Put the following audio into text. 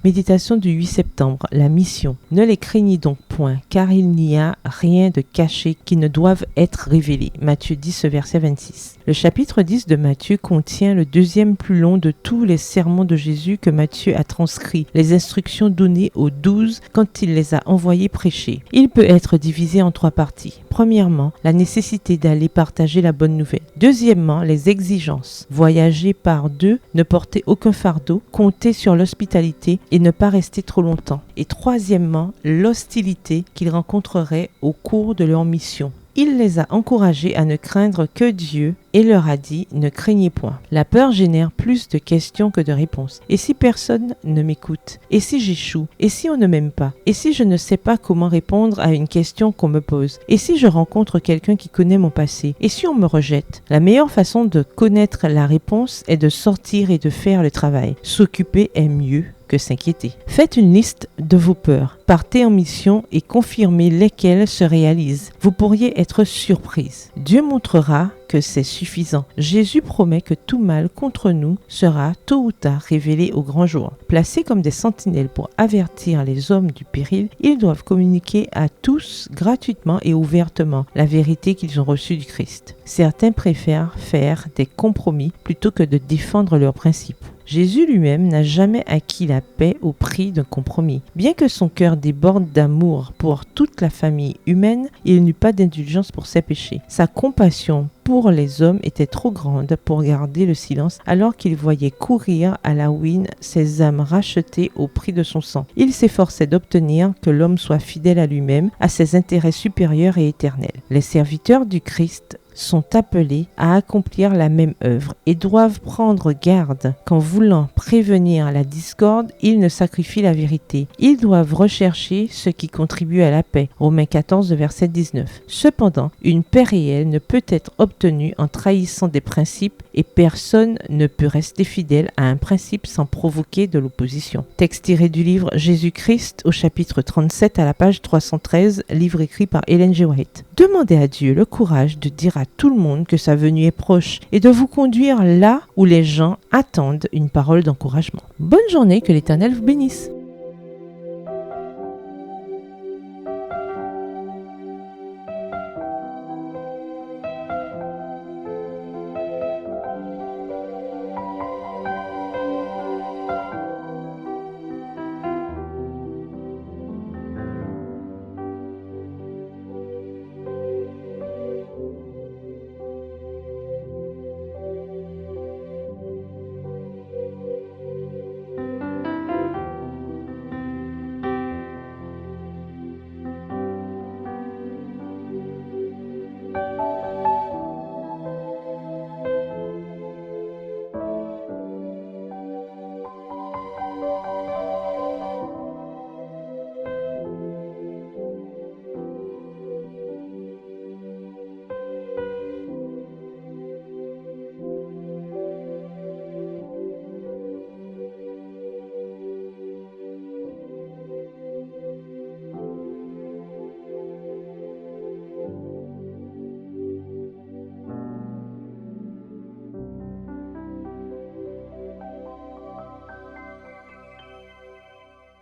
Méditation du 8 septembre, la mission. Ne les craignez donc point, car il n'y a rien de caché qui ne doive être révélé. Matthieu 10, verset 26. Le chapitre 10 de Matthieu contient le deuxième plus long de tous les sermons de Jésus que Matthieu a transcrit, les instructions données aux 12 quand il les a envoyés prêcher. Il peut être divisé en 3 parties. Premièrement, la nécessité d'aller partager la bonne nouvelle. Deuxièmement, les exigences. Voyager par 2, ne porter aucun fardeau, compter sur l'hospitalité et ne pas rester trop longtemps. Et troisièmement, l'hostilité qu'ils rencontreraient au cours de leur mission. Il les a encouragés à ne craindre que Dieu et leur a dit « Ne craignez point ». La peur génère plus de questions que de réponses. Et si personne ne m'écoute? Et si j'échoue? Et si on ne m'aime pas? Et si je ne sais pas comment répondre à une question qu'on me pose? Et si je rencontre quelqu'un qui connaît mon passé? Et si on me rejette? La meilleure façon de connaître la réponse est de sortir et de faire le travail. S'occuper est mieux que s'inquiéter. Faites une liste de vos peurs. Partez en mission et confirmez lesquelles se réalisent. Vous pourriez être surprise. Dieu montrera que c'est suffisant. Jésus promet que tout mal contre nous sera tôt ou tard révélé au grand jour. Placés comme des sentinelles pour avertir les hommes du péril, ils doivent communiquer à tous gratuitement et ouvertement la vérité qu'ils ont reçue du Christ. Certains préfèrent faire des compromis plutôt que de défendre leurs principes. Jésus lui-même n'a jamais acquis la paix au prix d'un compromis. Bien que son cœur déborde d'amour pour toute la famille humaine, il n'eut pas d'indulgence pour ses péchés. Sa compassion pour les hommes était trop grande pour garder le silence alors qu'il voyait courir à la ruine ses âmes rachetées au prix de son sang. Il s'efforçait d'obtenir que l'homme soit fidèle à lui-même, à ses intérêts supérieurs et éternels. Les serviteurs du Christ sont appelés à accomplir la même œuvre et doivent prendre garde qu'en voulant prévenir la discorde, ils ne sacrifient la vérité. Ils doivent rechercher ce qui contribue à la paix. Romains 14, verset 19. Cependant, une paix réelle ne peut être obtenue en trahissant des principes et personne ne peut rester fidèle à un principe sans provoquer de l'opposition. Texte tiré du livre Jésus-Christ au chapitre 37 à la page 313, livre écrit par Ellen G. White. Demandez à Dieu le courage de dire à tout le monde que sa venue est proche et de vous conduire là où les gens attendent une parole d'encouragement. Bonne journée, que l'Éternel vous bénisse.